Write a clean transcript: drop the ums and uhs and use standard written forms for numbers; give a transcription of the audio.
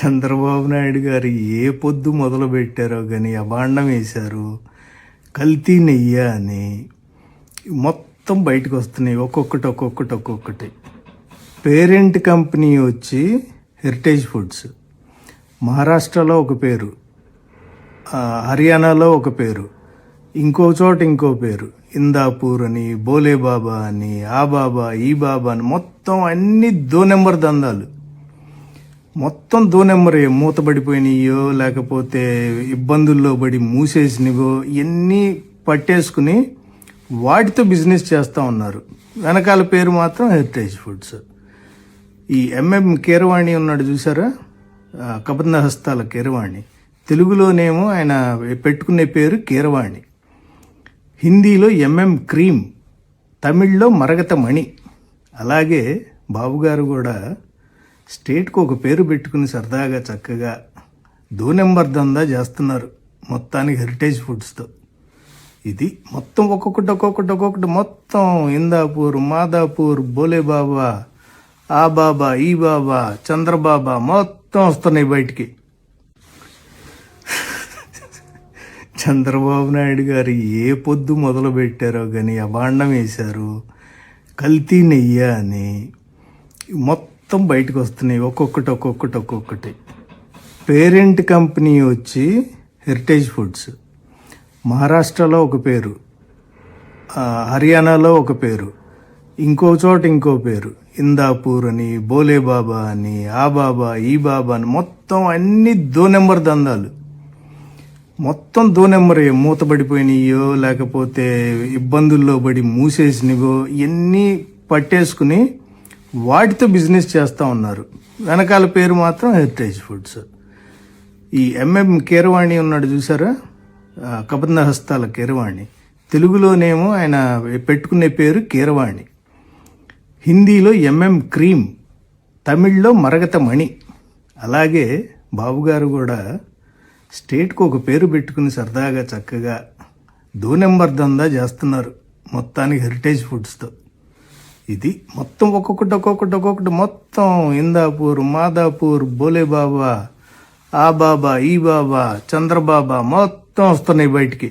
చంద్రబాబు నాయుడు గారు ఏ పొద్దు మొదలు పెట్టారో కానీ అభాండం వేశారు. కల్తీ నెయ్యి అని మొత్తం బయటకు వస్తున్నాయి ఒక్కొక్కటి. పేరెంట్ కంపెనీ వచ్చి హెరిటేజ్ ఫుడ్స్, మహారాష్ట్రలో ఒక పేరు, హర్యానాలో ఒక పేరు, ఇంకో చోట ఇంకో పేరు, ఇందాపూర్ అని, బోలే బాబా అని, ఆ బాబా ఈ బాబా అని మొత్తం అన్ని 2 నెంబర్ దందాలు. మొత్తం 2 నెంబర్ మూతపడిపోయినాయో లేకపోతే ఇబ్బందుల్లో పడి మూసేసినవో ఇవన్నీ పట్టేసుకుని వాటితో బిజినెస్ చేస్తూ ఉన్నారు. వెనకాల పేరు మాత్రం హెరిటేజ్ ఫుడ్స్. ఈ ఎంఎం కీరవాణి ఉన్నాడు చూసారా, కబంధ హస్తాల కీరవాణి. తెలుగులోనేమో ఆయన పెట్టుకునే పేరు కీరవాణి, హిందీలో ఎంఎం క్రీమ్, తమిళ్లో మరగత మణి. అలాగే బాబుగారు కూడా స్టేట్కు ఒక పేరు పెట్టుకుని సరదాగా చక్కగా 2 నెంబర్ దందా చేస్తున్నారు మొత్తానికి హెరిటేజ్ ఫుడ్స్తో. ఇది మొత్తం ఒక్కొక్కటి మొత్తం ఇందాపూర్, మాదాపూర్, బోలే బాబా, ఆ బాబా ఈ బాబా, చంద్రబాబా మొత్తం వస్తున్నాయి బయటికి. చంద్రబాబు నాయుడు గారు ఏ పొద్దు మొదలు పెట్టారో కానీ అభాండం వేశారు. కల్తీ నెయ్యి అని మొత్తం బయటకు వస్తున్నాయి ఒక్కొక్కటి. పేరెంట్ కంపెనీ వచ్చి హెరిటేజ్ ఫుడ్స్, మహారాష్ట్రలో ఒక పేరు, హర్యానాలో ఒక పేరు, ఇంకో చోట ఇంకో పేరు, ఇందాపూర్ అని, బోలే బాబా అని, ఆ బాబా ఈ బాబా అని మొత్తం అన్ని 2 నెంబర్ దందాలు. మొత్తం 2 నెంబర్ మూతపడిపోయినాయో లేకపోతే ఇబ్బందుల్లో పడి మూసేసినవో ఇవన్నీ పట్టేసుకుని వాటితో బిజినెస్ చేస్తూ ఉన్నారు. వెనకాల పేరు మాత్రం హెరిటేజ్ ఫుడ్స్. ఈ ఎంఎం కీరవాణి ఉన్నాడు చూసారా, కబంధ హస్తాల కీరవాణి. తెలుగులోనేమో ఆయన పెట్టుకునే పేరు కీరవాణి, హిందీలో ఎంఎం క్రీమ్, తమిళ్లో మరగత మణి. అలాగే బాబుగారు కూడా స్టేట్కు ఒక పేరు పెట్టుకుని సరదాగా చక్కగా 2 నెంబర్ దందా చేస్తున్నారు మొత్తానికి హెరిటేజ్ ఫుడ్స్తో. ఇది మొత్తం ఒక్కొక్కటి మొత్తం ఇందాపూర్, మాదాపూర్, బోలే బాబా, ఆ బాబా ఈ బాబా, చంద్రబాబా మొత్తం వస్తున్నాయి బయటికి.